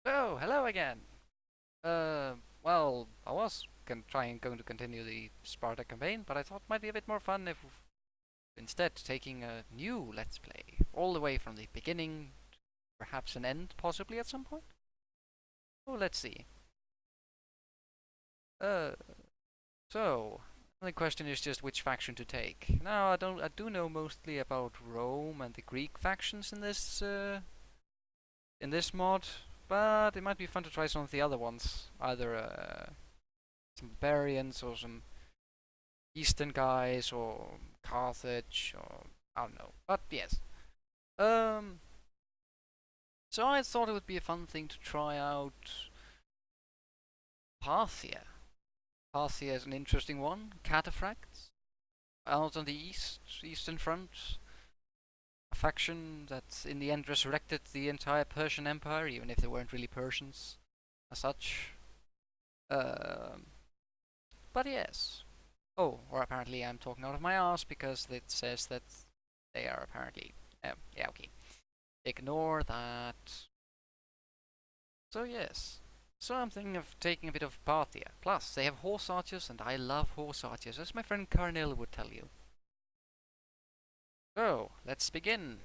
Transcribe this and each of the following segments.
So, hello again. Well, I was going to continue the Sparta campaign, but I thought it might be a bit more fun if instead taking a new Let's Play, all the way from the beginning, perhaps an end, possibly at some point. Oh, let's see. Uh, so the question is just which faction to take. Now, I do know mostly about Rome and the Greek factions in this mod, but it might be fun to try some of the other ones, either some barbarians or some Eastern guys or Carthage or I don't know. But yes. Um so I thought it would be a fun thing to try out Parthia. Parthia is an interesting one. Cataphracts. Out on the eastern front. A faction that in the end resurrected the entire Persian Empire, even if they weren't really Persians as such. Um but yes. Oh, or apparently I'm talking out of my ass because it says that they are apparently. Yeah, okay. Ignore that. So yes. So I'm thinking of taking a bit of Parthia. Plus, they have horse archers, and I love horse archers, as my friend Carnell would tell you. So, let's begin.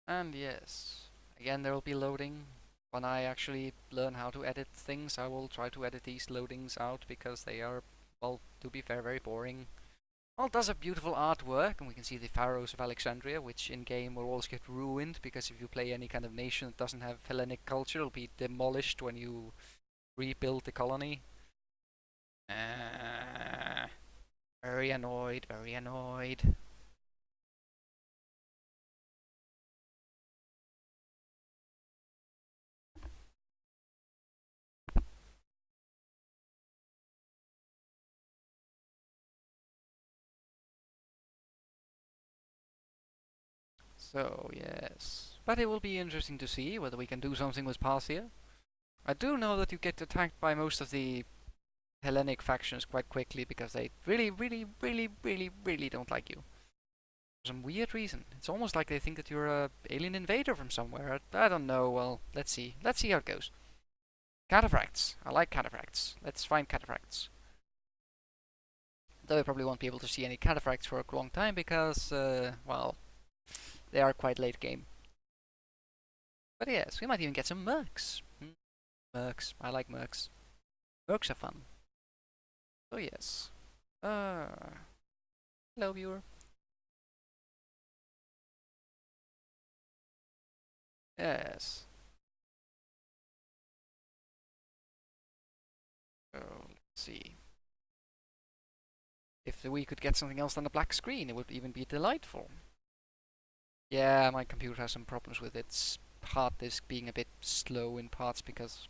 And yes, again there will be loading. When I actually learn how to edit things, I will try to edit these loadings out because they are, well, to be fair, very boring. Well, it does a beautiful artwork, and we can see the pharaohs of Alexandria, which in-game will always get ruined, because if you play any kind of nation that doesn't have Hellenic culture, it'll be demolished when you rebuild the colony. Uh, very annoyed, very annoyed. So, yes. But it will be interesting to see whether we can do something with Parthia. I do know that you get attacked by most of the Hellenic factions quite quickly because they really, really, really, really, really don't like you. For some weird reason. It's almost like they think that you're a alien invader from somewhere. I don't know. Well, let's see. Let's see how it goes. Cataphracts. I like cataphracts. Let's find cataphracts. Though I probably won't be able to see any cataphracts for a long time because, well, they are quite late game. But yes, we might even get some mercs. Mercs. I like mercs. Mercs are fun. So yes. Uh, hello viewer. Yes. So let's see. If we could get something else than a black screen, it would even be delightful. Yeah, my computer has some problems with its hard disk being a bit slow in parts because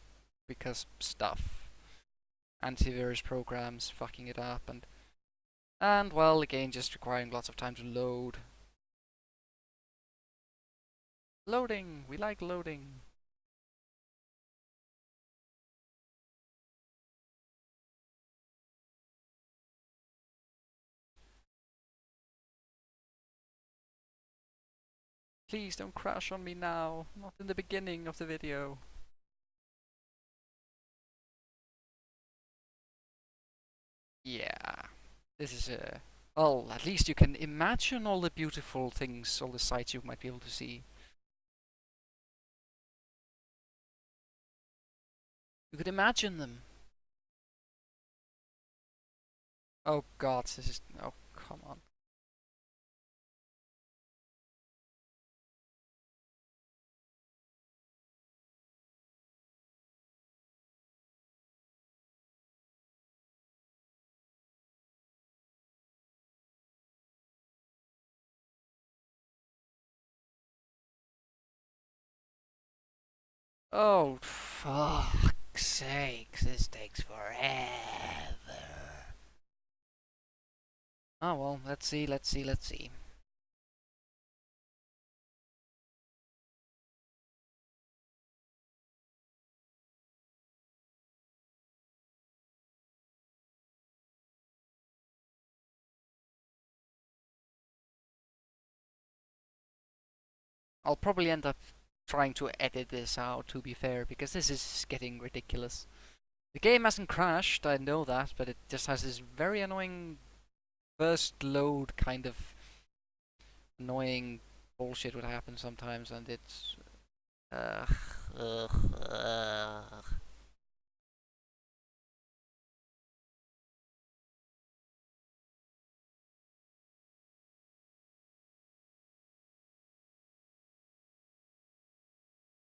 stuff. Antivirus programs fucking it up and well, again, just requiring lots of time to load. Loading! We like loading. Please don't crash on me now. Not in the beginning of the video. Yeah. This is a... Well, at least you can imagine all the beautiful things, all the sights you might be able to see. You could imagine them. Oh god, this is... Oh, come on. Oh, fuck's sake, this takes forever. Oh well, let's see, let's see, let's see. I'll probably end up trying to edit this out, to be fair, because this is getting ridiculous. The game hasn't crashed, I know that, but it just has this very annoying first load kind of annoying bullshit would happen sometimes, and it's ugh, ugh.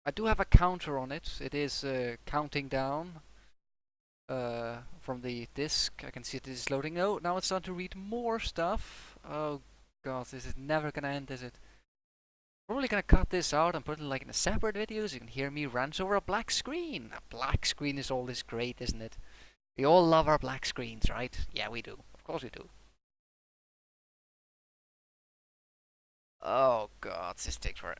I do have a counter on it. It is counting down from the disk. I can see it is loading. Oh, now it's starting to read more stuff. Oh god, this is never gonna end, is it? Probably gonna cut this out and put it like in a separate video so you can hear me rant over a black screen. A black screen is always great, isn't it? We all love our black screens, right? Yeah, we do. Of course we do. Oh god, this takes forever.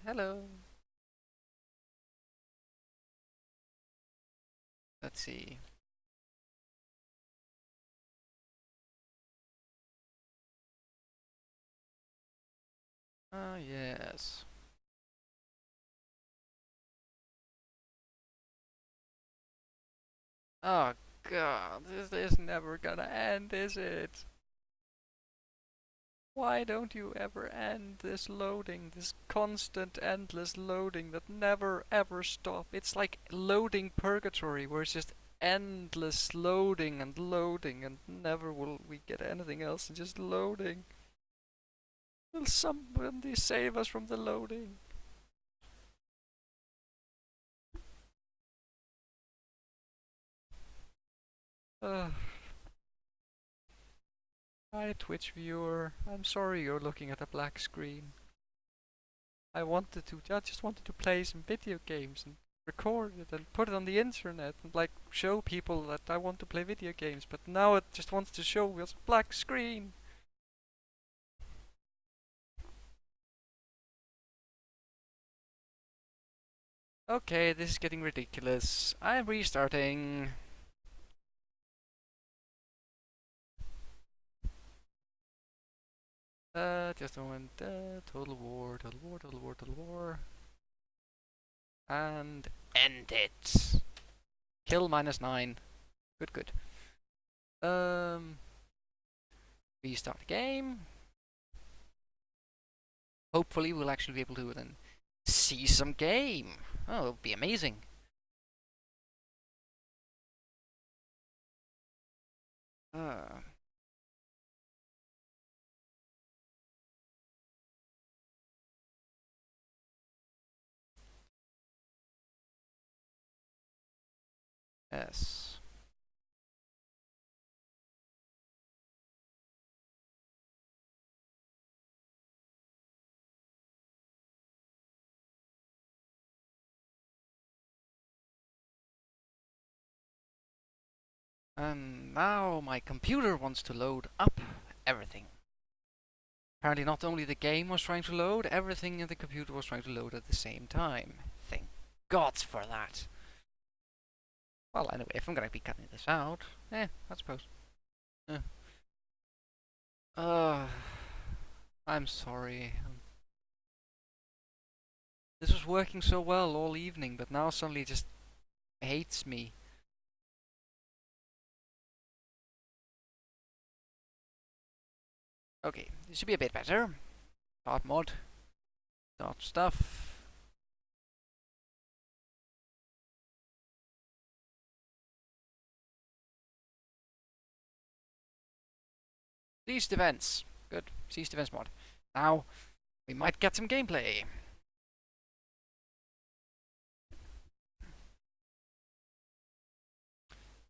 Hello. Let's see. Ah, yes. Oh god, this is never gonna end, is it? Why don't you ever end this loading, this constant endless loading that never ever stop? It's like loading purgatory where it's just endless loading and never will we get anything else and just loading. Will somebody save us from the loading? Ugh. Hi Twitch viewer, I'm sorry you're looking at a black screen. I just wanted to play some video games and record it and put it on the internet and like show people that I want to play video games, but now it just wants to show us a black screen. Okay, this is getting ridiculous. I'm restarting. Just a moment. Total war, total war, total war, total war. And end it. Kill -9. Good, good. Restart the game. Hopefully we'll actually be able to then see some game. Oh, it'll be amazing. Uh, yes. And now my computer wants to load up everything. Apparently not only the game was trying to load, everything in the computer was trying to load at the same time. Thank gods for that. Well, anyway, if I'm gonna be cutting this out, I suppose. Eh. Uh, I'm sorry. This was working so well all evening, but now suddenly it just hates me. Okay, this should be a bit better. Start mod. Start stuff. Ceased events. Good. Ceased events mod. Now, we might get some gameplay.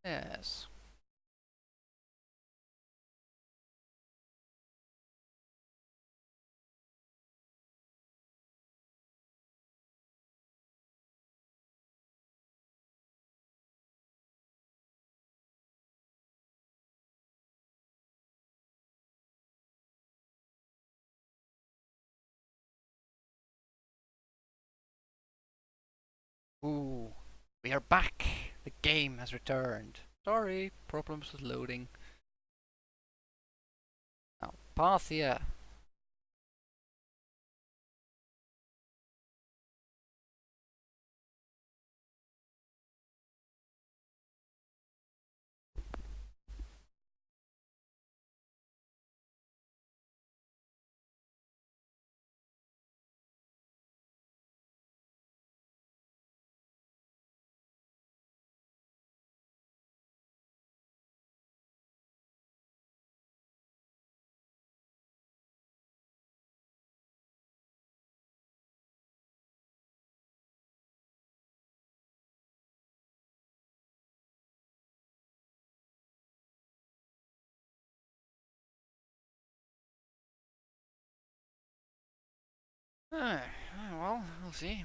Yes. Ooh, we are back! The game has returned. Sorry, problems with loading. Now, Parthia. Well, we'll see.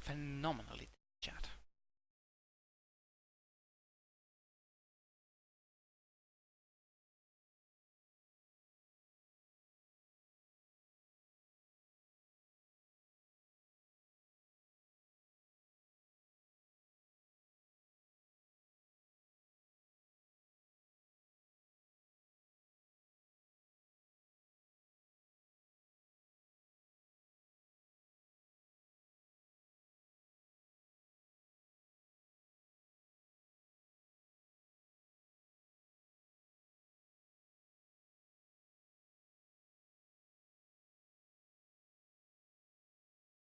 Phenomenally, chat.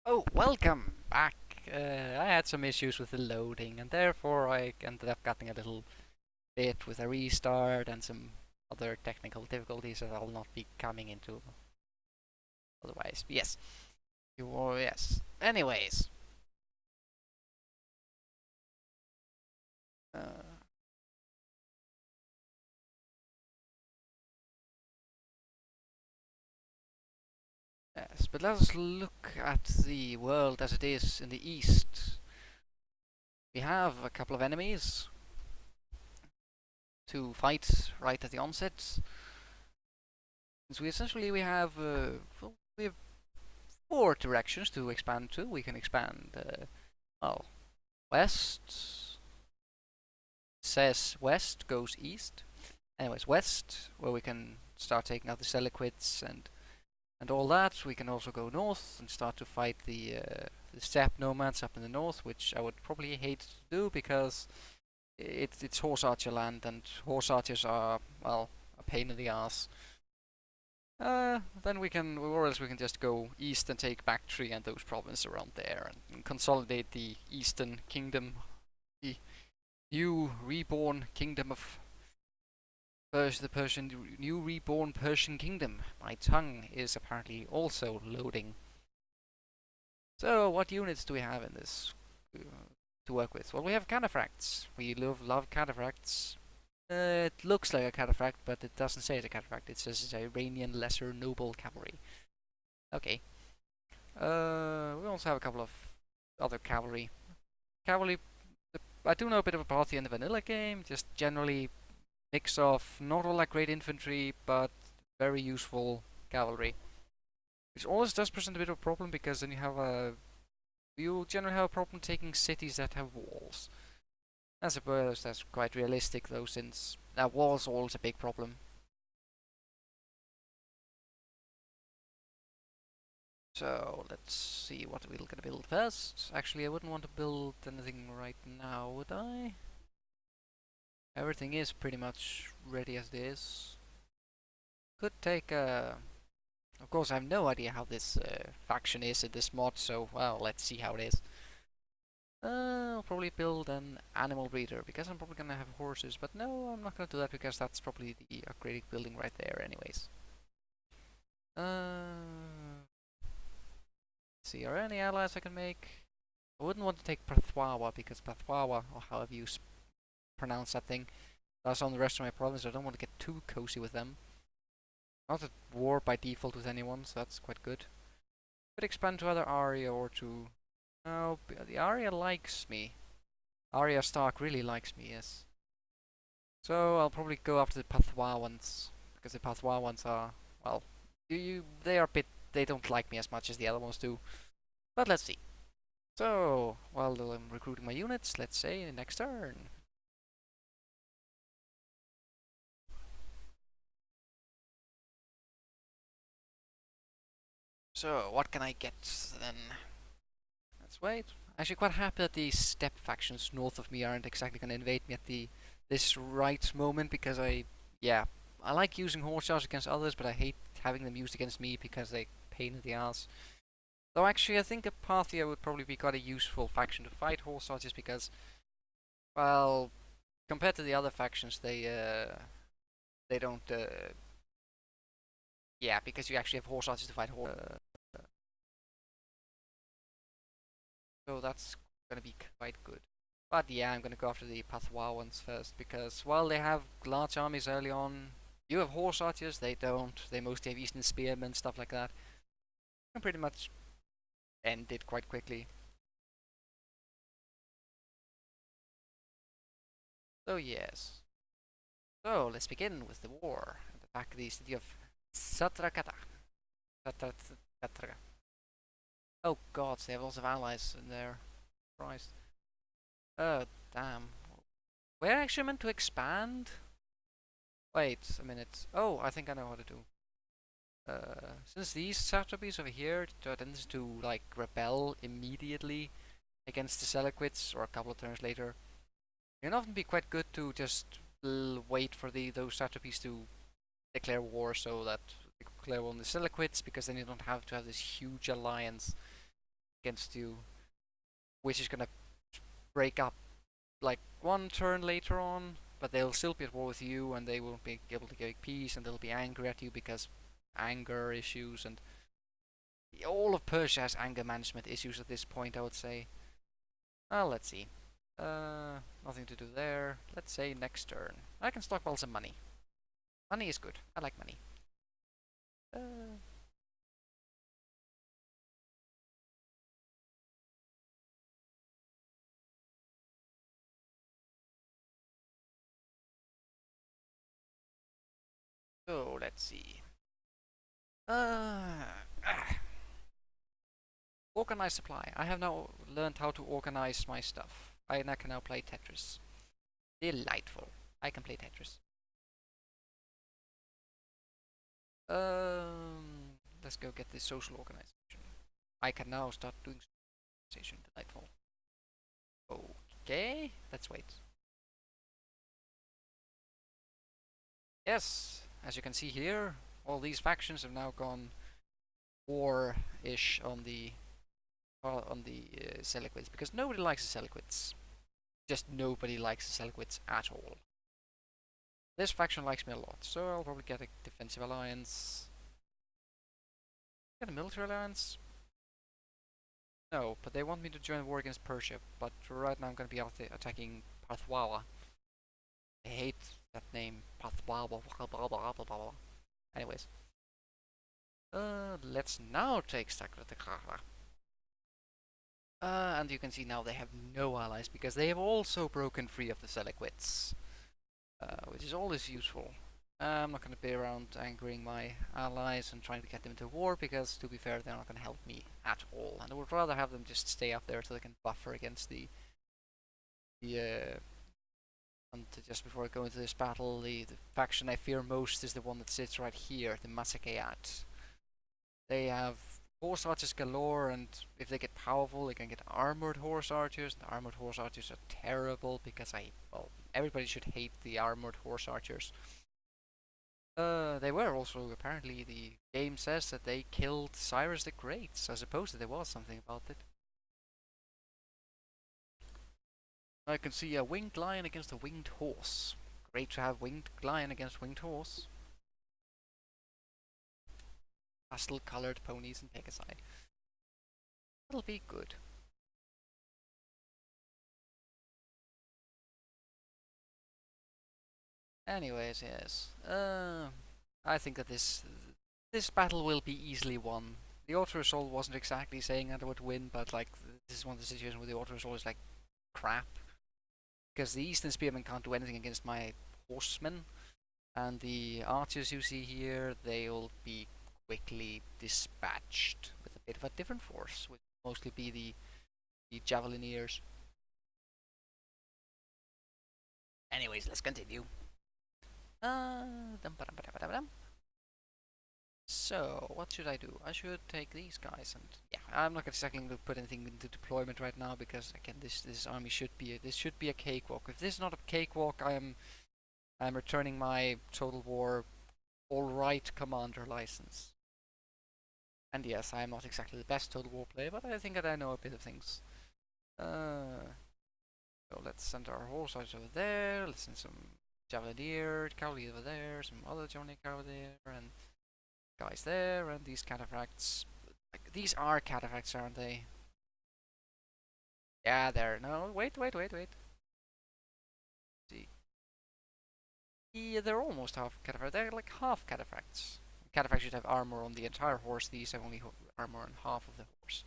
Oh, welcome back. I had some issues with the loading, and therefore I ended up getting a little bit with a restart and some other technical difficulties that I'll not be coming into otherwise. Yes. Yes. Anyways. Uh, yes, but let us look at the world as it is in the east. We have a couple of enemies to fight right at the onset. So we have we have four directions to expand to. We can expand well, west. Says west goes east. Anyways, west where we can start taking out the Seliquids and all that. We can also go north and start to fight the steppe nomads up in the north, which I would probably hate to do because it's horse archer land, and horse archers are, well, a pain in the ass. Then we can, or else we can just go east and take Bactria and those provinces around there and consolidate the Eastern Kingdom, the new reborn kingdom of the Persian, new reborn Persian kingdom. My tongue is apparently also loading. So, what units do we have in this to work with? Well, we have cataphracts. We love cataphracts. It looks like a cataphract, but it doesn't say it's a cataphract. It says it's Iranian Lesser Noble Cavalry. Okay. We also have a couple of other cavalry. Cavalry. I do know a bit of a Parthia in the vanilla game. Just generally mix of not all that great infantry, but very useful cavalry. Which always does present a bit of a problem because then you generally have a problem taking cities that have walls. I suppose that's quite realistic though, since walls are always a big problem. So let's see what we're gonna build first. Actually, I wouldn't want to build anything right now, would I? Everything is pretty much ready as it is. Could take Of course, I have no idea how this faction is in this mod, so well, let's see how it is. I'll probably build an animal breeder because I'm probably gonna have horses, but no, I'm not gonna do that because that's probably the upgraded building right there, anyways. Let's see, are there any allies I can make? I wouldn't want to take Parthia because Parthia, or however you pronounce that thing, that's on the rest of my province. I don't want to get too cozy with them. Not at war by default with anyone, so that's quite good. Could expand to other Arya or to... No, the Arya likes me. Arya Stark really likes me, yes. So I'll probably go after the Pathwa ones, because the Pathwa ones are, well, they are a bit, they don't like me as much as the other ones do. But let's see. So, while I'm recruiting my units, let's say next turn. So, what can I get then? Let's wait. Actually, quite happy that the steppe factions north of me aren't exactly going to invade me at this right moment because yeah, I like using horse charge against others, but I hate having them used against me because they pain in the ass. Though actually, I think a Parthia would probably be quite a useful faction to fight horse archers because, well, compared to the other factions, they don't. Yeah, because you actually have horse archers to fight horse. So that's gonna be quite good. But yeah, I'm gonna go after the Pathwa ones first because while they have large armies early on, you have horse archers. They don't. They mostly have Eastern spearmen, stuff like that. You can pretty much end it quite quickly. So yes. So let's begin with the war and attack the city of Satrakata. Satrakata. Oh god, they have lots of allies in there. Christ. Oh damn. We're actually meant to expand? Wait a minute. Oh, I think I know how to do. Since these satrapies over here tends to like rebel immediately against the Selequids or a couple of turns later, it can often be quite good to just wait for those satrapies to declare war so that they declare war on the Selequids because then you don't have to have this huge alliance against you, which is gonna break up like one turn later on, but they'll still be at war with you and they won't be able to make peace and they'll be angry at you because anger issues and all of Persia has anger management issues at this point, I would say. Well, let's see. Nothing to do there. Let's say next turn. I can stockpile some money. Money is good. I like money. Uh, so let's see. Uh, Organize supply. I have now learned how to organize my stuff. I can now play Tetris. Delightful. I can play Tetris. Let's go get this social organization. I can now start doing organization. Delightful. Okay, let's wait. Yes, as you can see here, all these factions have now gone war-ish on the Selequids because nobody likes the Selequids. Just nobody likes the Selequids at all. This faction likes me a lot, so I'll probably get a defensive alliance. Get a military alliance? No, but they want me to join war against Persia. But right now I'm going to be out there attacking Parthia. I hate that name, Parthia. Anyways, let's now take Sakratagara. And you can see now they have no allies because they have also broken free of the Selequids, which is always useful. I'm not going to be around angering my allies and trying to get them into war because, to be fair, they're not going to help me at all. And I would rather have them just stay up there so they can buffer against and just before I go into this battle, the faction I fear most is the one that sits right here, the Masakayat. They have horse archers galore, and if they get powerful, they can get armored horse archers. The armored horse archers are terrible because well, Everybody should hate the armored horse archers. They were also, apparently, the game says that they killed Cyrus the Great, so I suppose that there was something about it. I can see a winged lion against a winged horse. Great to have winged lion against winged horse. Pastel colored ponies and Pegasi. That'll be good. Anyways, yes. I think that this battle will be easily won. The auto assault wasn't exactly saying that it would win, but like this is one of the situations where the auto assault is like crap, because the Eastern Spearmen can't do anything against my horsemen, and the archers you see here, they'll be quickly dispatched with a bit of a different force, which will mostly be the javelineers. Anyways, let's continue. So, what should I do? I should take these guys, and yeah, I'm not exactly going to put anything into deployment right now because again, this army should be a cakewalk. If this is not a cakewalk, I'm returning my Total War All Right Commander license. And yes, I am not exactly the best Total War player, but I think that I know a bit of things. So let's send our horse over there. Let's send some Javelier cavalry over there, some other Javelier cavalry there, and guys there, and these cataphracts. Like, these are cataphracts, aren't they? Yeah, there. No, wait. See. Yeah, they're almost half cataphracts. They're like half cataphracts. Cataphracts should have armor on the entire horse. These have only armor on half of the horse.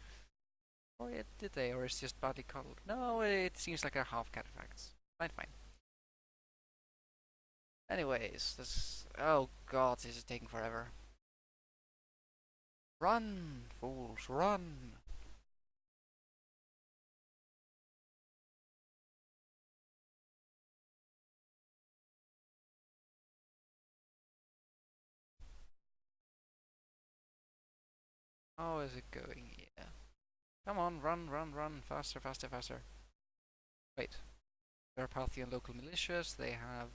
Or did they? Or is just badly colored? No, it seems like they're half cataphracts. Fine. Anyways, this. Oh god, this is taking forever. Run, fools, run! How is it going? Yeah. Come on, run, faster. Wait. There are Parthian local militias, they have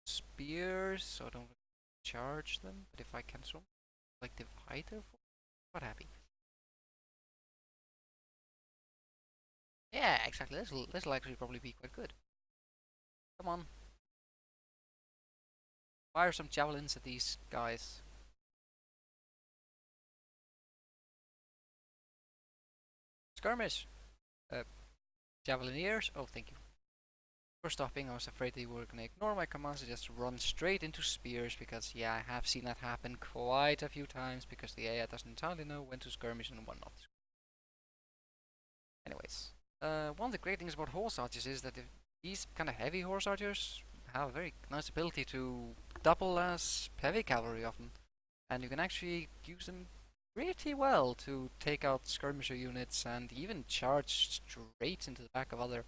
spears, so I don't charge them, but if I can sort of like divide their force, what happy. Yeah, exactly. This'll actually probably be quite good. Come on. Fire some javelins at these guys. Skirmish! Uh, Javelineers? Oh, thank you for stopping. I was afraid they were gonna ignore my commands and just run straight into spears because, yeah, I have seen that happen quite a few times because the AI doesn't entirely know when to skirmish and when not. Anyways, one of the great things about horse archers is that if these kind of heavy horse archers have a very nice ability to double as heavy cavalry often, and you can actually use them pretty well to take out skirmisher units and even charge straight into the back of other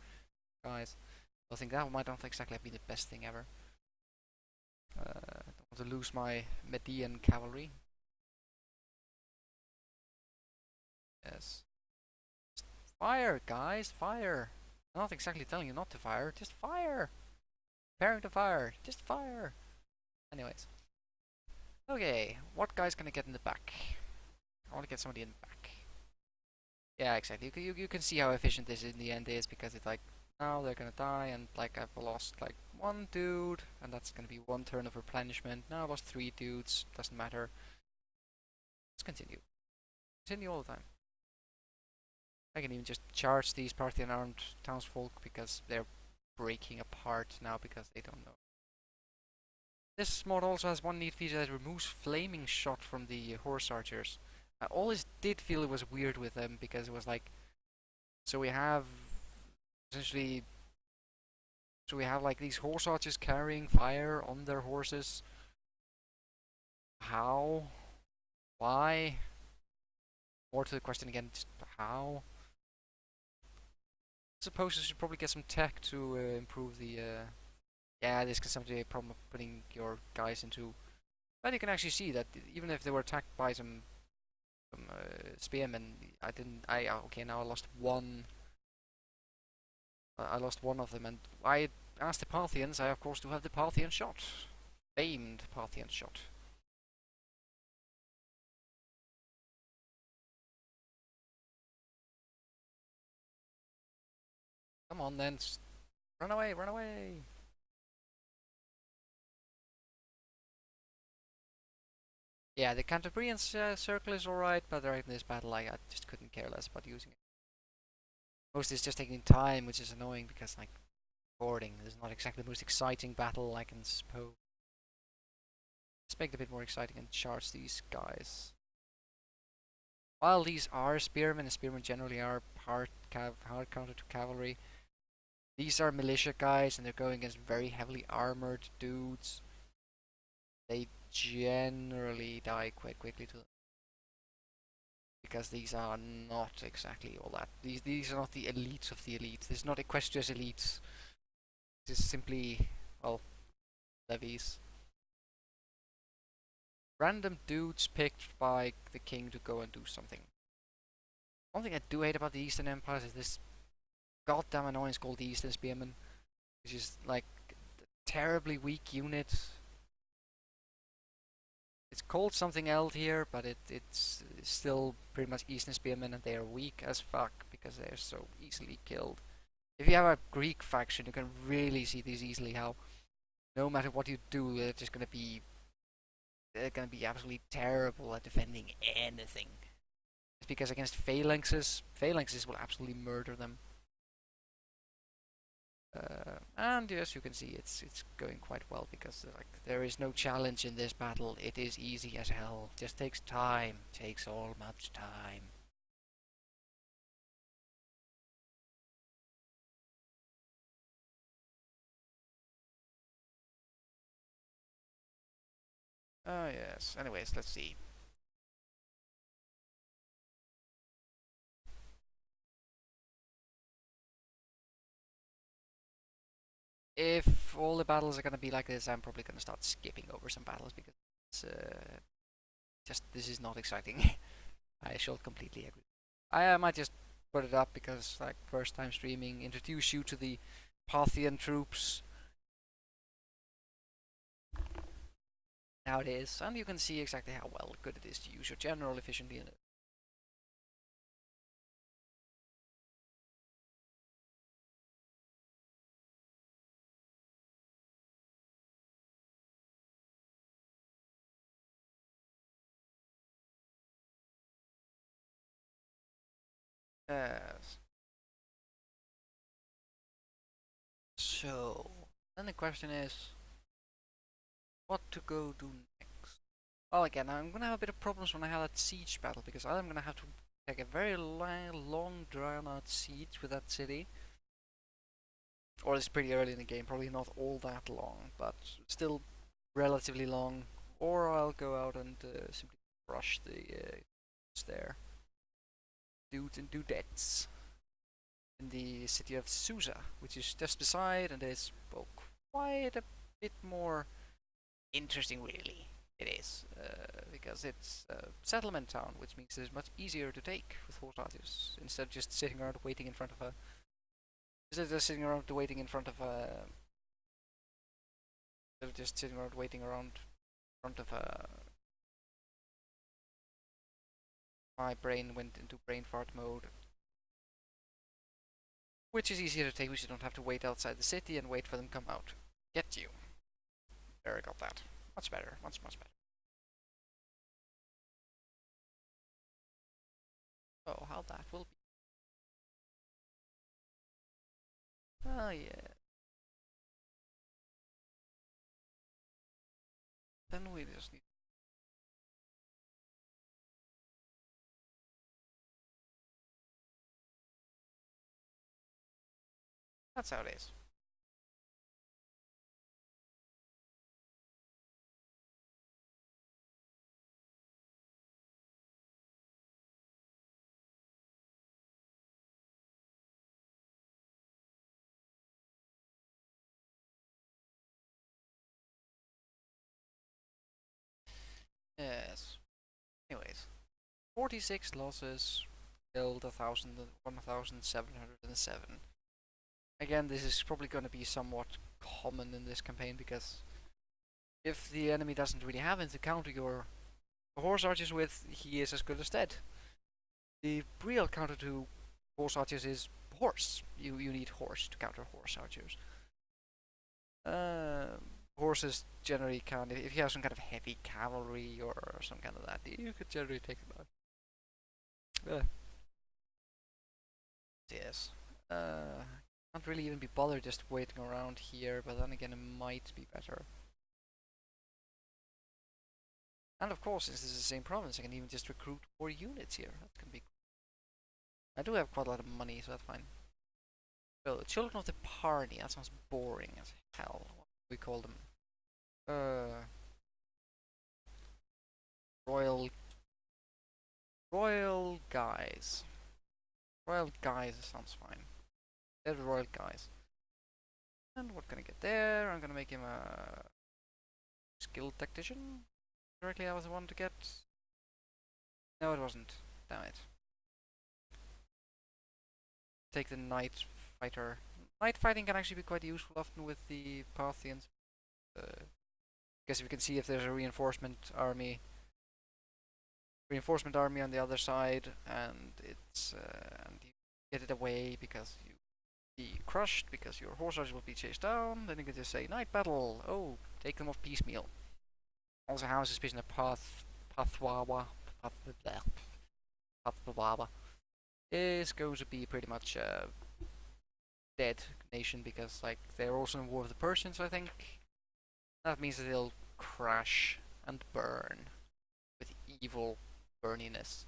guys. I think that might not exactly have been the best thing ever. I don't want to lose my Median cavalry. Yes. Fire, guys, fire! I'm not exactly telling you not to fire, just fire! Preparing to fire, just fire! Anyways. Okay, what guy's gonna get in the back? I want to get somebody in the back. Yeah, exactly. You can see how efficient this in the end is because it's like, now they're gonna die and like I've lost like one dude and that's gonna be one turn of replenishment. Now I lost 3 dudes, doesn't matter. Let's continue. Continue all the time. I can even just charge these Parthian armed townsfolk because they're breaking apart now because they don't know. This mod also has one neat feature that removes flaming shot from the horse archers. I always did feel it was weird with them because it was like, so we have essentially, so we have like these horse archers carrying fire on their horses. How? Why? More to the question again, just how? I suppose you should probably get some tech to improve the. Yeah, this can sometimes be a problem of putting your guys into. But you can actually see that even if they were attacked by some spearmen, I didn't. Okay, now I lost one I lost one of them, and I asked the Parthians. I of course do have the Parthian shot, famed Parthian shot. Come on then, run away, run away! Yeah, the Cantabrian circle is alright, but right in this battle, I just couldn't care less about using it. Most is just taking time, which is annoying because like boarding is not exactly the most exciting battle I can suppose. Let's make it a bit more exciting and charge these guys. While these are spearmen, and spearmen generally are hard counter to cavalry, these are militia guys and they're going against very heavily armored dudes. They generally die quite quickly to them. Because these are not exactly all that. These are not the elites of the elites. This is not Equestria's elites. This is simply, well, levies. Random dudes picked by the king to go and do something. One thing I do hate about the Eastern Empires is this goddamn annoyance called the Eastern Spearmen, which is like a terribly weak unit. It's called something else here, but it's still pretty much Eastern Spearmen, and they are weak as fuck because they're so easily killed. If you have a Greek faction, you can really see this easily how no matter what you do, they're gonna be absolutely terrible at defending anything. It's because against phalanxes will absolutely murder them. And yes, you can see it's going quite well because like there is no challenge in this battle. It is easy as hell. Just takes time. Takes all much time. Oh yes. Anyways, let's see. If all the battles are gonna be like this, I'm probably gonna start skipping over some battles because it's just this is not exciting. I shall completely agree. I might just put it up because like first time streaming, introduce you to the Parthian troops. Now it is, and you can see exactly how well good it is to use your general efficiently in it. Yes. So, then the question is, what to go do next? Well, again, I'm gonna have a bit of problems when I have that siege battle because I'm gonna have to take a very long, drawn-out siege with that city. Or it's pretty early in the game, probably not all that long, but still relatively long. Or I'll go out and simply rush the there. Dudes and dudettes in the city of Susa, which is just beside, and is well, quite a bit more interesting, really. It is because it's a settlement town, which makes it much easier to take with horse artists instead of just sitting around waiting in front of a. Instead of just sitting around waiting in front of a. Instead of just sitting around waiting around in front of a. My brain went into brain fart mode, which is easier to take, which you don't have to wait outside the city and wait for them to come out. Get you. There, I got that. Much better. Much better. Oh, how that will be. Oh, yeah. Then we just need. That's how it is. Yes. Anyways, 46 losses, killed 1,707. Again, this is probably going to be somewhat common in this campaign, because if the enemy doesn't really have anything to counter your horse archers with, he is as good as dead. The real counter to horse archers is horse. You need horse to counter horse archers. Horses generally can, if you have some kind of heavy cavalry or some kind of that, you could generally take them out. Yes. Can't really even be bothered just waiting around here, but then again, it might be better. And of course, since this is the same province, I can even just recruit more units here. That can be cool. I do have quite a lot of money, so that's fine. So, Children of the Party, that sounds boring as hell. What do we call them? Royal... Royal Guys. Royal Guys sounds fine. They're the Royal Guys. And what can I get there? I'm gonna make him a... skilled tactician? Directly I was the one to get... No, it wasn't. Damn it. Take the Knight Fighter. Knight fighting can actually be quite useful often with the Parthians. Because we can see if there's a reinforcement army on the other side, and it's and you get it away because you be crushed, because your horse archers will be chased down. Then you can just say night battle. Oh, take them off piecemeal. Also, how is suspicion of Pathwawa is going to be pretty much a dead nation, because like they're also in war with the Persians, I think. That means that they'll crash and burn with evil burniness.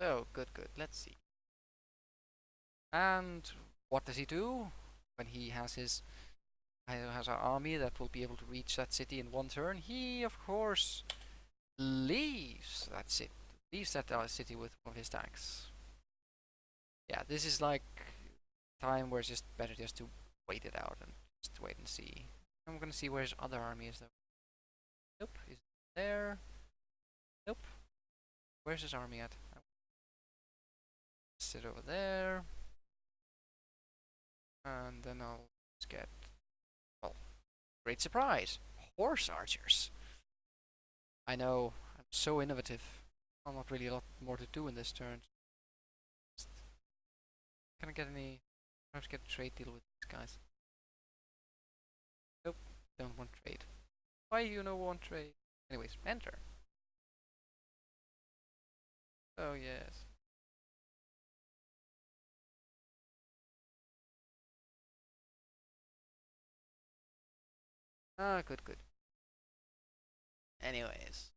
So, good. Let's see. And what does he do when he has his an army that will be able to reach that city in one turn? He, of course, leaves that city. Leaves that city with one of his tanks. Yeah, this is like time where it's just better just to wait it out and just wait and see. I'm gonna see where his other army is though. Nope, is there. Nope. Where's his army at? Sit over there. And then I'll just get, well, great surprise. Horse archers. I know, I'm so innovative. I'm not really a lot more to do in this turn. Just, can I get any, perhaps get a trade deal with these guys? Nope, don't want trade. Why you no want trade? Anyways, enter. Oh yes. Ah, good. Anyways.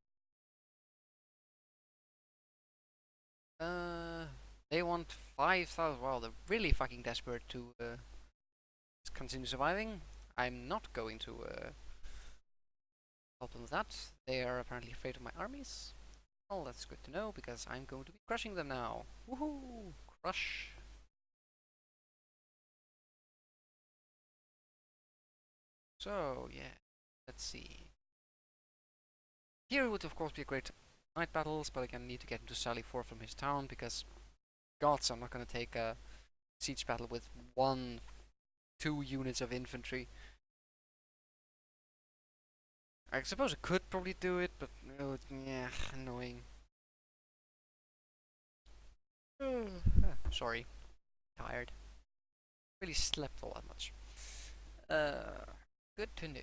They want 5,000. Wow, they're really fucking desperate to continue surviving. I'm not going to help them with that. They are apparently afraid of my armies. Well, that's good to know, because I'm going to be crushing them now. Woohoo! Crush. So, yeah. Let's see. Here would, of course, be a great night battles, but again, need to get him to sally forth from his town, because gods, I'm not going to take a siege battle with 2 units of infantry. I suppose I could probably do it, but yeah, annoying. Sorry, tired. Really slept all that much. Good to know.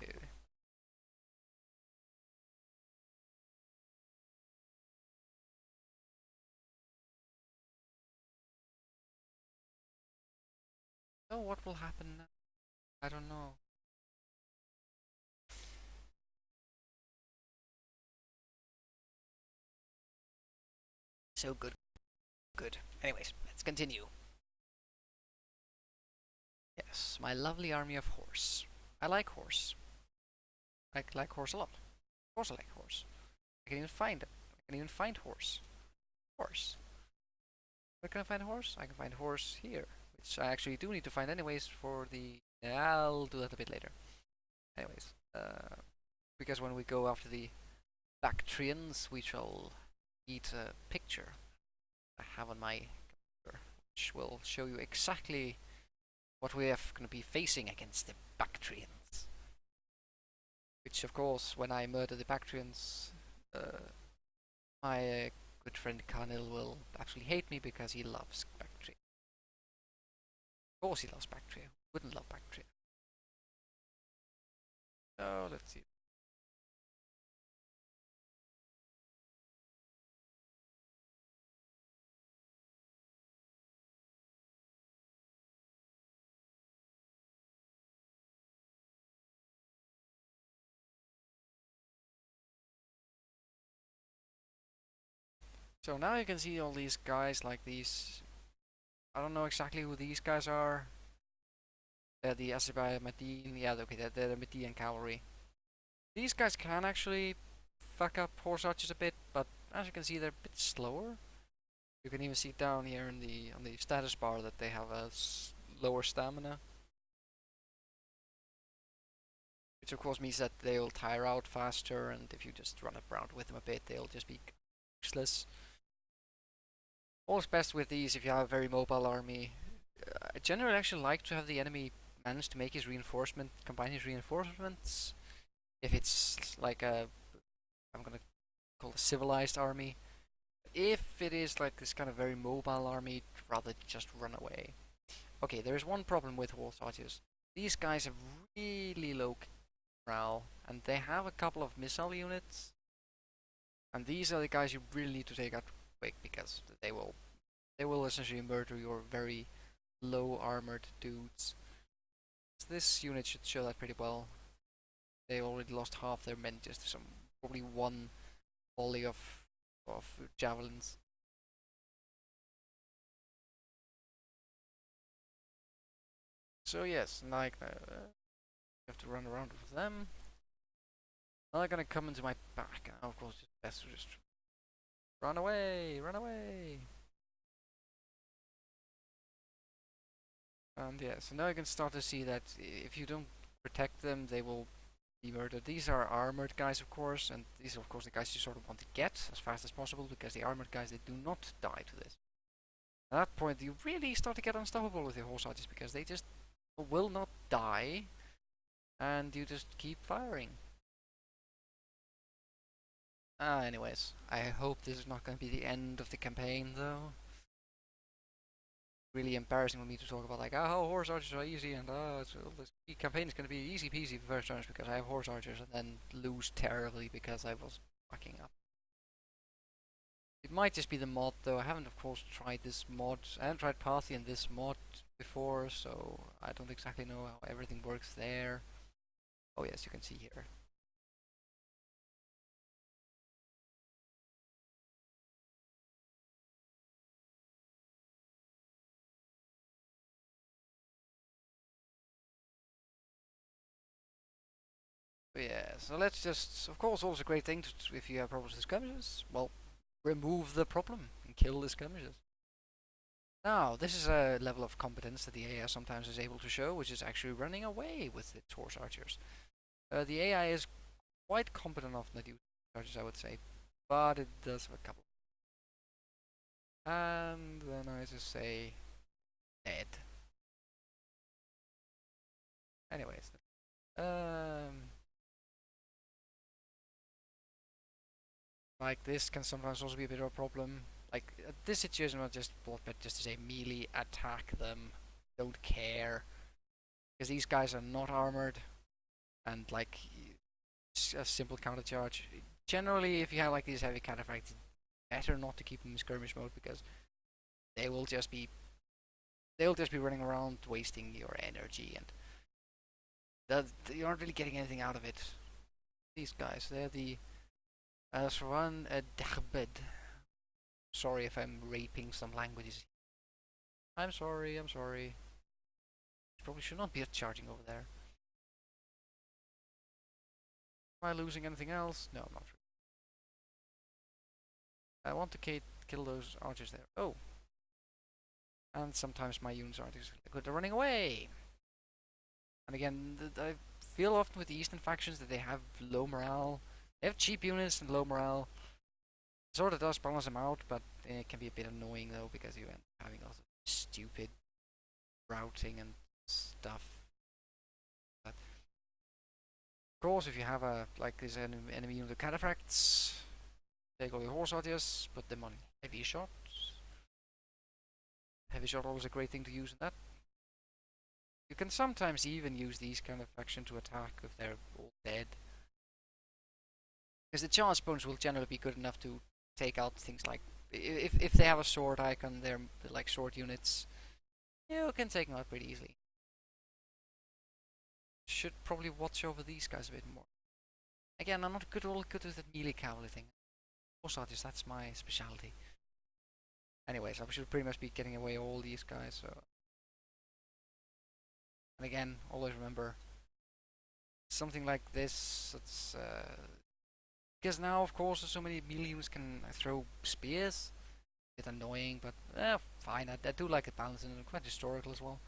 So what will happen now? I don't know. So good. Anyways, let's continue. Yes, my lovely army of horse. I like horse. I like horse a lot. Of course I like horse. I can even find it. I can even find horse. Horse. Where can I find horse? I can find horse here, which I actually do need to find anyways for the... I'll do that a bit later. Anyways, because when we go after the Bactrians, we shall need a picture I have on my computer, which will show you exactly what we are going to be facing against the Bactrians. Which, of course, when I murder the Bactrians, my good friend Carnil will actually hate me because he loves Bactria. Of course he loves Bactria. Who wouldn't love Bactria? So, let's see. So now you can see all these guys like these. I don't know exactly who these guys are. They're the Azerbaijan Medine. Yeah, okay, they're the Median cavalry. These guys can actually fuck up horse archers a bit, but as you can see, they're a bit slower. You can even see down here in the on the status bar that they have a lower stamina, which of course means that they'll tire out faster, and if you just run around with them a bit, they'll just be useless. Always best with these if you have a very mobile army. I generally actually like to have the enemy manage to make his reinforcement, combine his reinforcements. If it's like a, I'm gonna call it a civilized army. If it is like this kind of very mobile army, rather just run away. Okay, there's one problem with horse archers. These guys have really low morale, and they have a couple of missile units. And these are the guys you really need to take out quick because they will essentially murder your very low armored dudes. So this unit should show that pretty well. They already lost half their men just to some probably one volley of javelins. So yes, like you have to run around with them. Now they're gonna come into my back, and of course it's best to just run away, run away. And yeah, so now you can start to see that if you don't protect them, they will be murdered. These are armored guys, of course, and these are, of course, the guys you sort of want to get as fast as possible, because the armored guys, they do not die to this. At that point, you really start to get unstoppable with your horse archers, because they just will not die, and you just keep firing. Anyways, I hope this is not going to be the end of the campaign, though. Really embarrassing for me to talk about like, oh, horse archers are easy, and this campaign is going to be easy peasy for first runners because I have horse archers, and then lose terribly because I was fucking up. It might just be the mod though. I haven't, of course, tried this mod. I haven't tried Parthia in this mod before, so I don't exactly know how everything works there. Oh yes, you can see here. But yeah, so let's just, of course, also a great thing to, if you have problems with skirmishes, well, remove the problem and kill the skirmishes. Now, this is a level of competence that the AI sometimes is able to show, which is actually running away with its horse archers. The AI is quite competent often at using archers, I would say, but it does have a couple. And then I just say dead. Anyways, like this can sometimes also be a bit of a problem. Like this situation, I'll just just to say melee attack them. Don't care because these guys are not armored, and like a simple counter charge. Generally, if you have like these heavy counterfacts, it's better not to keep them in skirmish mode because they will just be running around wasting your energy, and you aren't really getting anything out of it. These guys, they're the Aswan Dahbed. Sorry if I'm raping some languages. I'm sorry, I'm sorry. Probably should not be charging over there. Am I losing anything else? No, I'm not. I want to kill those archers there. Oh. And sometimes my units aren't good. They're running away. And again, I feel often with the eastern factions that they have low morale. They have cheap units and low morale. Sort of does balance them out, but it can be a bit annoying though because you end up having lots of stupid routing and stuff. But of course, if you have a like this enemy unit of cataphracts, take all your horse archers, put them on heavy shot. Heavy shot always a great thing to use in that. You can sometimes even use these kind of faction to attack if they're all dead. Because the charge bonus will generally be good enough to take out things like if they have a sword icon, they're like sword units. You can take them out pretty easily. Should probably watch over these guys a bit more. Again, I'm not all good with the melee cavalry thing. Horse archers, that's my specialty. Anyways, I should pretty much be getting away all these guys. So, and again, always remember something like this. It's because now, of course, so many melee units can throw spears. A bit annoying, but fine. I do like the balance and it's quite historical as well.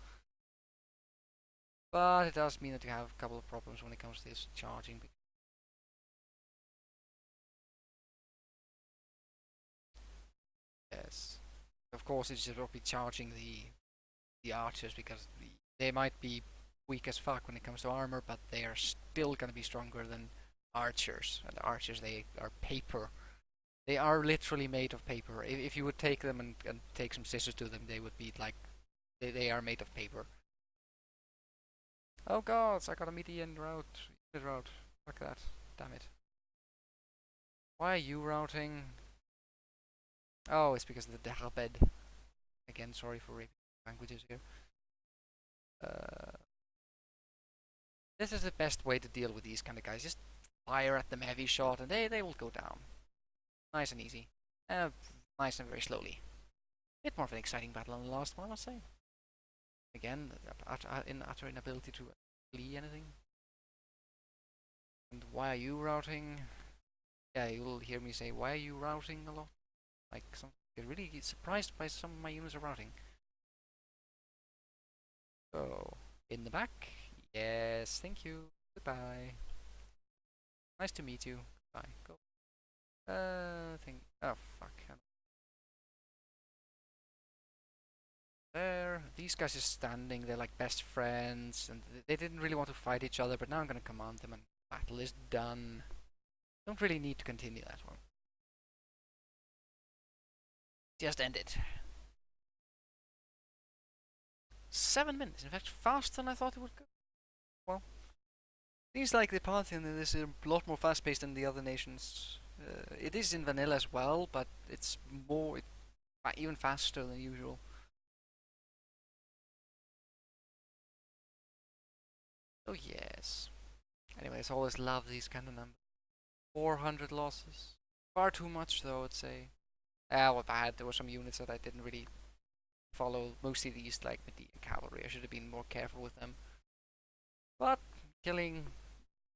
But it does mean that you have a couple of problems when it comes to this charging. Yes, of course, it should not be charging the archers because they might be weak as fuck when it comes to armor, but they are still gonna be stronger than archers. And archers, they are paper. They are literally made of paper. If you would take them and take some scissors to them, they would be like they are made of paper. Oh gods, I got a median route. Route. Fuck that. Damn it. Why are you routing? Oh, it's because of the Darbed. Again, sorry for raping languages here. This is the best way to deal with these kind of guys. Just fire at them heavy shot and they will go down. Nice and easy. Nice and very slowly. Bit more of an exciting battle than the last one, I must say. Again, utter inability to flee anything. And why are you routing? Yeah, you'll hear me say, why are you routing a lot? Like, I get really surprised by some of my units are routing. So, in the back. Yes, thank you. Goodbye. Nice to meet you. Bye. Go. Oh, fuck. There. These guys are standing. They're like best friends. And they didn't really want to fight each other, but now I'm gonna command them and battle is done. Don't really need to continue that one. Just end it. 7 minutes. In fact, faster than I thought it would go. Well, seems like the Parthia is a lot more fast-paced than the other nations. It is in vanilla as well, but it's more, even faster than usual. Oh yes. Anyways, I always love these kind of numbers. 400 losses. Far too much, though, I'd say. Well, bad. There were some units that I didn't really follow. Mostly these, like Median cavalry. I should have been more careful with them. But killing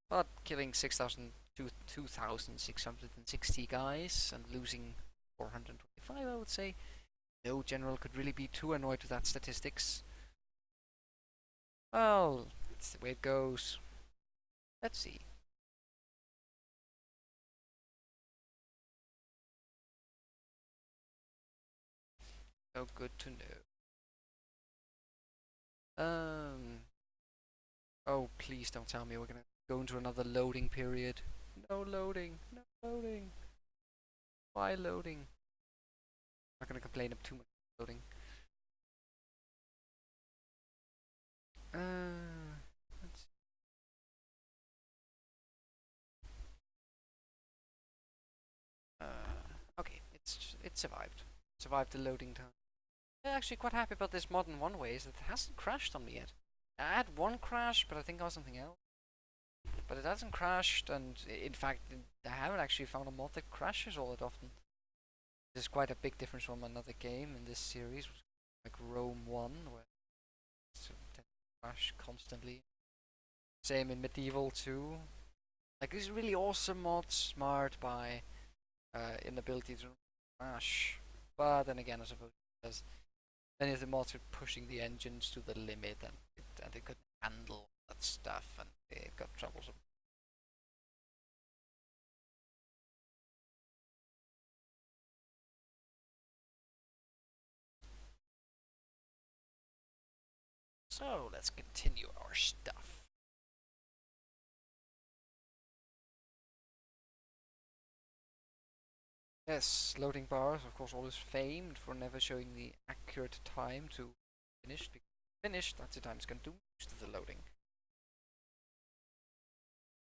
2,660 guys and losing 425, I would say. No general could really be too annoyed with that statistics. Well, that's the way it goes. Let's see. So good to know. Oh, please don't tell me we're gonna go into another loading period. No loading. No loading. Why loading? I'm not gonna complain of too much loading. Let's see. Okay, it survived. Survived the loading time. I'm actually quite happy about this modern one way is that it hasn't crashed on me yet. I had one crash, but I think I was something else. But it hasn't crashed, and in fact, I haven't actually found a mod that crashes all that often. There's quite a big difference from another game in this series, like Rome 1, where it crash constantly. Same in Medieval 2. Like, these really awesome mods marred by inability to crash. But then again, I suppose because many of the mods were pushing the engines to the limit, and it couldn't handle that stuff, and it got troublesome. So let's continue our stuff. Yes, loading bars, of course, always famed for never showing the accurate time to finished. Because finished, that's the time it's consumed to the loading.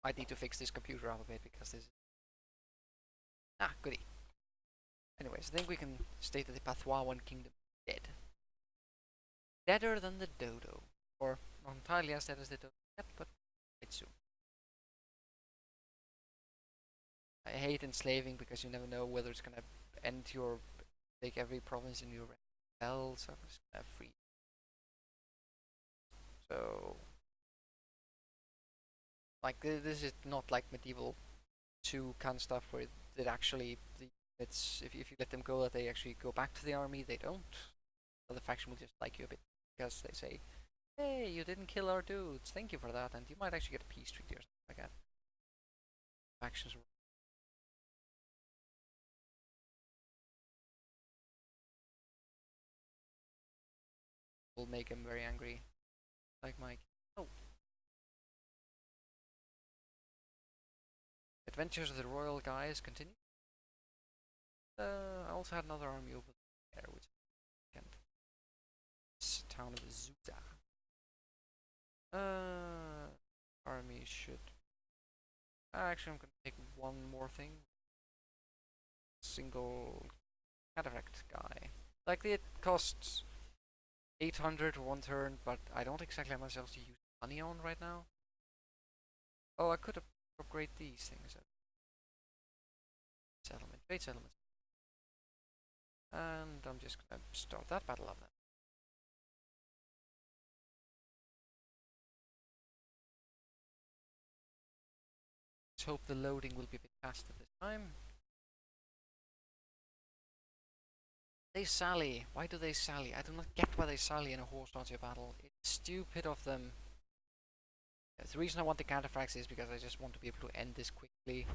Might need to fix this computer up a bit because this. Goody. Anyways, I think we can state that the Pathwawan kingdom is dead. Deader than the dodo. Or not entirely as dead as the dodo yet, but quite soon. I hate enslaving because you never know whether it's gonna end your take every province in your realm, so it's gonna free. So like this is not like medieval 2 kind of stuff where it actually it's if you let them go that they actually go back to the army. They don't. The faction will just like you a bit because they say, hey, you didn't kill our dudes, thank you for that, and you might actually get a peace treaty or something like that. Factions will make him very angry. Like Mike. Oh. Adventures of the Royal Guys continue. I also had another army over there, which I can't. It's town of Zuza. Army should. Actually, I'm gonna take one more thing. Single cataract guy. Like it costs 800 one turn, but I don't exactly have myself to use money on right now. Oh, I could upgrade these things. Settlement, trade settlements. And I'm just gonna start that battle up then. Let's hope the loading will be a bit faster this time. They sally. Why do they sally? I do not get why they sally in a horse archer battle. It's stupid of them. The reason I want the cataphracts is because I just want to be able to end this quickly.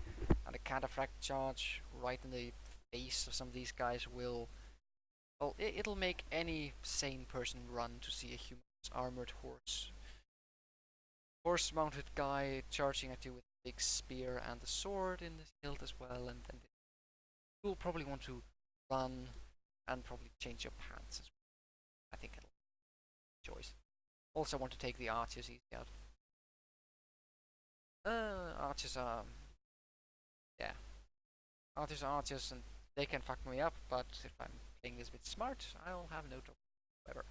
And a cataphract charge right in the face of some of these guys will... Well, it'll make any sane person run to see a human armored horse. Horse-mounted guy charging at you with a big spear and a sword in his hilt as well, and you'll probably want to run and probably change your pants as well. I think it'll be a choice. Also want to take the archers easy out. Archers are... yeah. Archers are archers and they can fuck me up, but if I'm playing this a bit smart, I'll have no trouble whatsoever.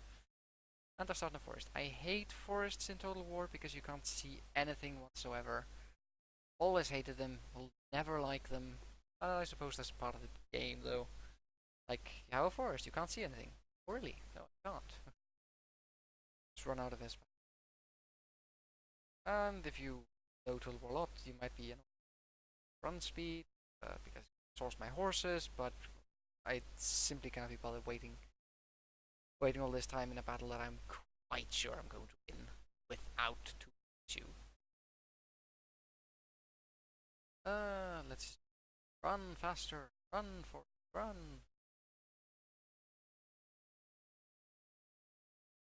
And I start in the forest. I hate forests in Total War because you can't see anything whatsoever. Always hated them, will never like them. I suppose that's part of the game though. Like, you have a forest, you can't see anything. Oh, really? No, I can't. Just run out of this. And if you know Total War a lot, you might be, you know, run speed, because I source my horses, but I simply cannot be bothered waiting all this time in a battle that I'm quite sure I'm going to win without too much issue. Let's run faster, run for run.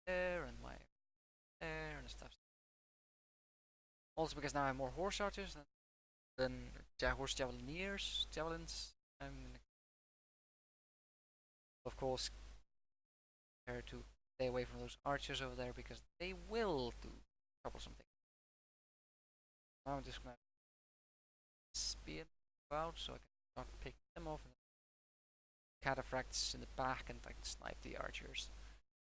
There and my there and stuff. Also because now I have more horse archers than horse javelins. I'm of course prepare to stay away from those archers over there because they will do troublesome things. Now I'm just gonna speed out so I can start picking them off and cataphracts in the back and like snipe the archers.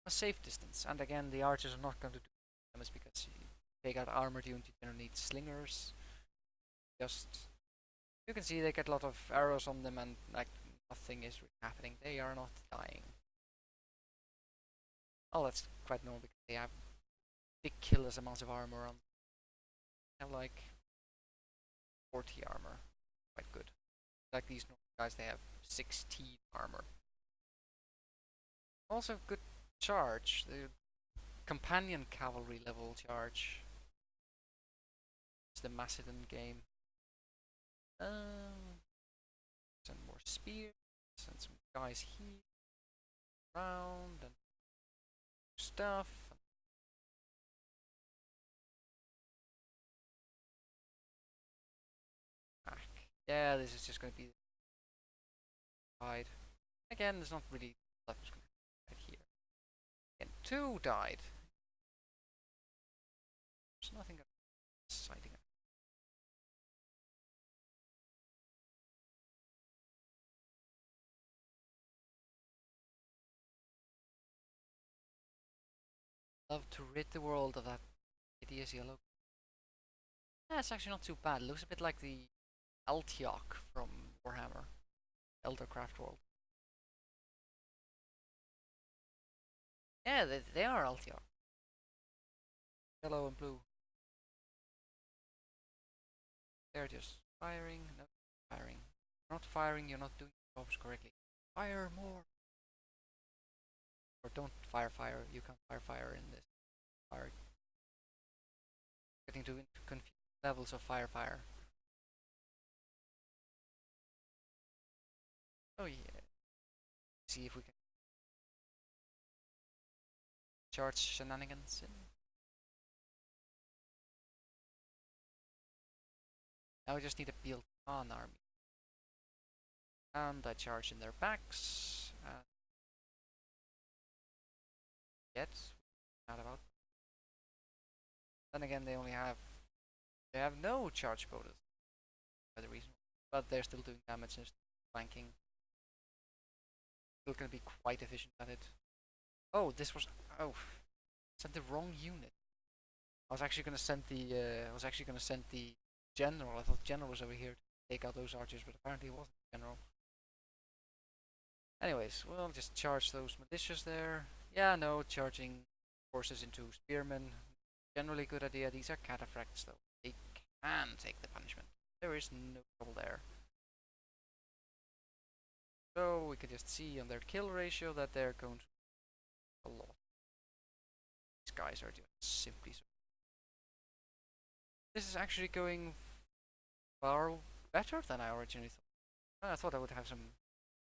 A safe distance, and again the archers are not going to do damage because you take out armored unit, you don't need slingers. Just you can see they get a lot of arrows on them and like nothing is really happening. They are not dying. Oh, that's quite normal because they have ridiculous amounts of armor on. They have like 40 armor, quite good. Like these guys, they have 16 armor. Also good charge. The companion cavalry level charge. It's the Macedon game. Send more spears, send some guys here, around, and stuff. Yeah, this is just going to be died. Again, there's not really stuff going to right here. Again, 2 died. There's nothing exciting. Love to rid the world of that hideous yellow. Yeah, it's actually not too bad. It looks a bit like the Altiok from Warhammer, Eldercraft World. Yeah, they are Altiok. Yellow and blue. They're just firing, no firing. You're not firing, you're not doing your jobs correctly. Fire more! Or don't fire fire, you can't fire fire in this. Fire. Getting to confused levels of fire fire. Oh yeah. See if we can charge shenanigans in. Now we just need to build an army. And I charge in their backs. Yet, not about. Then again, they have no charge quotas. For the reason, but they're still doing damage and flanking. Still gonna be quite efficient at it. Oh, this was sent the wrong unit. I was actually gonna send the general. I thought the general was over here to take out those archers, but apparently it wasn't the general. Anyways, we'll just charge those militias there. Yeah, no, charging forces into spearmen. Generally good idea. These are cataphracts though. They can take the punishment. There is no trouble there. So we can just see on their kill ratio that they're going to a lot. These guys are just simply so. This is actually going far better than I originally thought. I thought I would have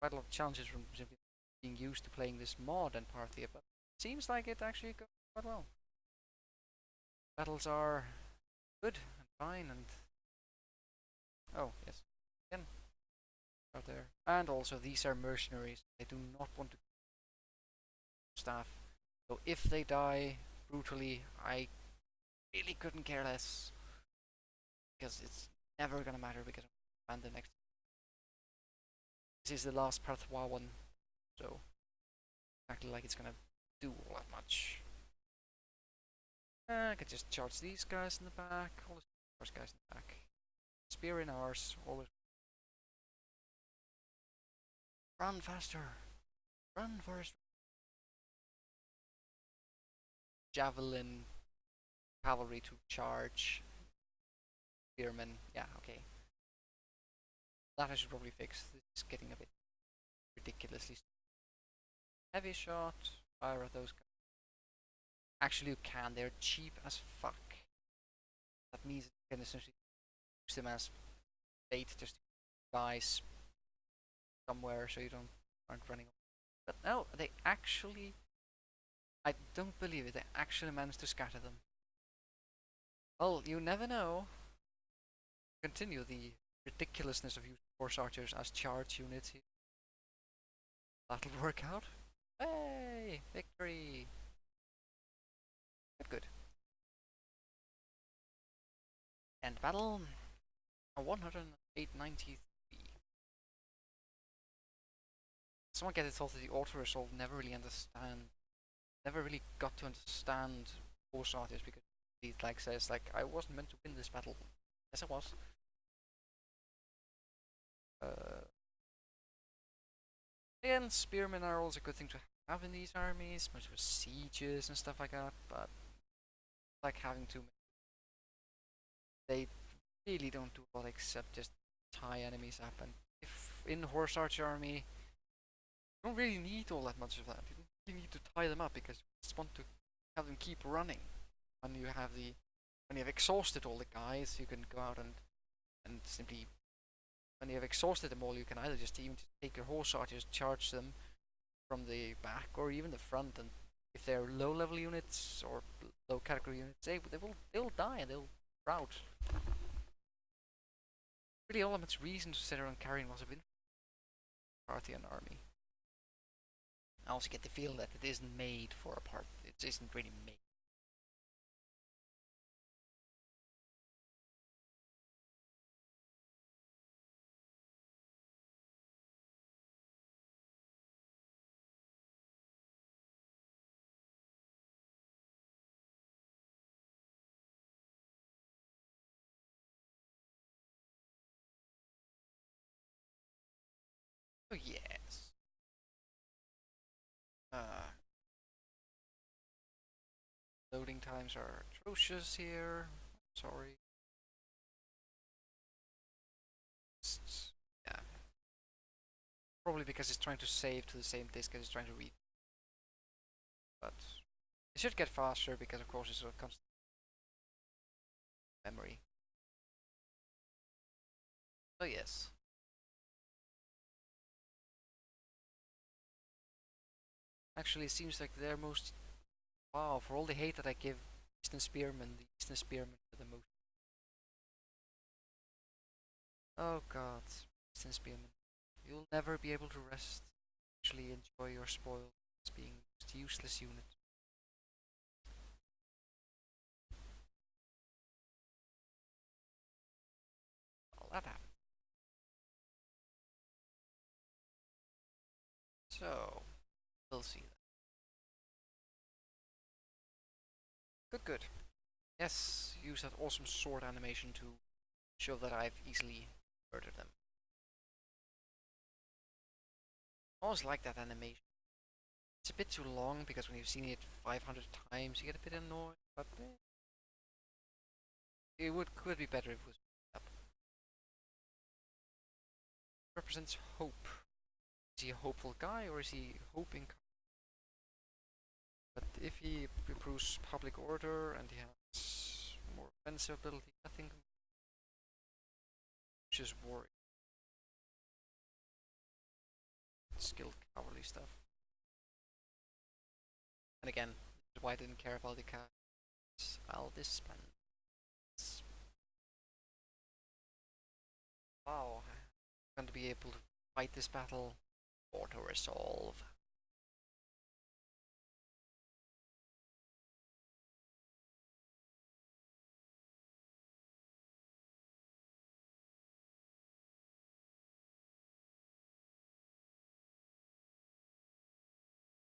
quite a lot of challenges from simply being used to playing this mod and Parthia, but it seems like it actually goes quite well. Battles are good and fine, and oh yes, again out there. And also these are mercenaries. They do not want to staff. So if they die brutally, I really couldn't care less. Because it's never gonna matter because I'm the next. This is the last Parthia one, so exactly like it's gonna do all that much. I could just charge these guys in the back, all the guys in the back. Spear in ours, always. Run faster! Run, Forest! Javelin cavalry to charge. Spearmen, yeah, okay. That I should probably fix. This is getting a bit ridiculously. Heavy shot, fire at those guys. Actually, you can. They're cheap as fuck. That means you can essentially use them as bait just to guys somewhere so you aren't running. But no, they actually. I don't believe it. They actually managed to scatter them. Well, you never know. Continue the ridiculousness of using horse archers as charge units here. That'll work out. Hey! Victory! Good. End battle. 108.93. Someone get it thought that the auto-resolve never really got to understand horse archers because he says I wasn't meant to win this battle. Yes, I was. Again, spearmen are always a good thing to have in these armies, much for sieges and stuff like that, but like having too many. They really don't do a lot except just tie enemies up, and if in horse archer army, you don't really need all that much of that. You don't really need to tie them up because you just want to have them keep running. When you have exhausted all the guys, you can go out and simply, when you have exhausted them all, you can either just take your horse archers, charge them from the back or even the front, and if they're low level units or low category units, they'll die and they'll rout. really all that much reason to sit around carrying lots of Parthian army. I also get the feeling that it isn't made for a part. It isn't really made. Oh yes. Loading times are atrocious here. Sorry. Yeah. Probably because it's trying to save to the same disk as it's trying to read. But it should get faster because of course it's a constant memory. So yes. Actually it seems like they're most wow, for all the hate that I give Eastern Spearmen, the Eastern Spearmen are the most. Oh god, Eastern Spearmen. You'll never be able to rest. Actually enjoy your spoil as being the most useless unit. Well, that happened. So, we'll see that. Good, good. Yes, use that awesome sword animation to show that I've easily murdered them. I always like that animation. It's a bit too long because when you've seen it 500 times, you get a bit annoyed. But it could be better if it was up. Represents hope. Is he a hopeful guy or is he hoping? But if he improves public order and he has more offensive ability, I think just war skilled cavalry stuff. And again, this is why I didn't care about the cats. I'll disband. Wow, I'm going to be able to fight this battle. Auto resolve.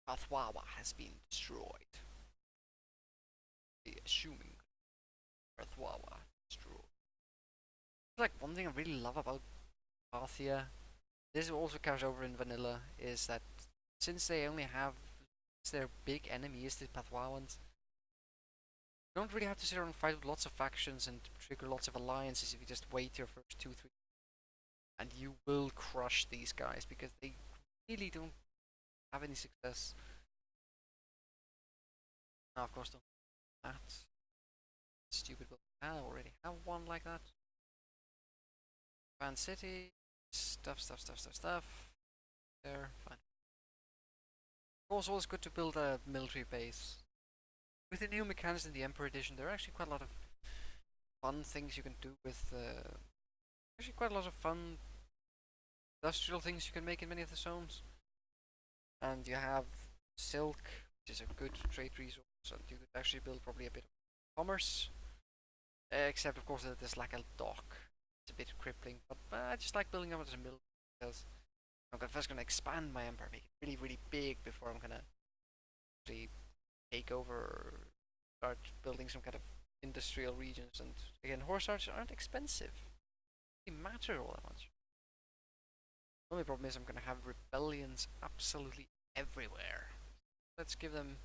Pathwawa has been destroyed. Assuming Pathwawa destroyed. Like one thing I really love about Parthia, this also carries over in vanilla, is that since they only have their big enemy is the Pathwawans, you don't really have to sit around and fight with lots of factions and trigger lots of alliances if you just wait your first 2-3, and you will crush these guys because they really don't have any success. Now, of course, don't do that. Stupid, but I already have one like that. Fan City, stuff. There, fine. Of course, always good to build a military base. With the new mechanics in the Emperor Edition, there are actually quite a lot of fun things you can do with. Actually, quite a lot of fun industrial things you can make in many of the zones. And you have silk, which is a good trade resource, and you could actually build probably a bit of commerce. Except, of course, that there's like a dock. It's a bit crippling, but I just like building up as a mill because I'm first going to expand my empire, make it really, really big before I'm going to actually take over, start building some kind of industrial regions. And again, horse archers aren't expensive. They matter all that much. The only problem is I'm going to have rebellions absolutely everywhere. Let's give them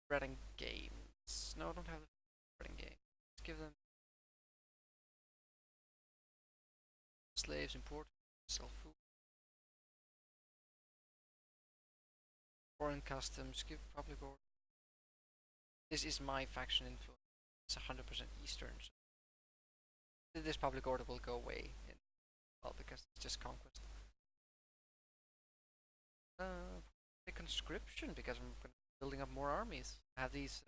bread and games. No, I don't have bread and games. Let's give them slaves, import, sell food, foreign customs, give public order. This is my faction influence. It's 100% Eastern. So this public order will go away, well, because it's just conquest. The conscription, because I'm building up more armies. I have these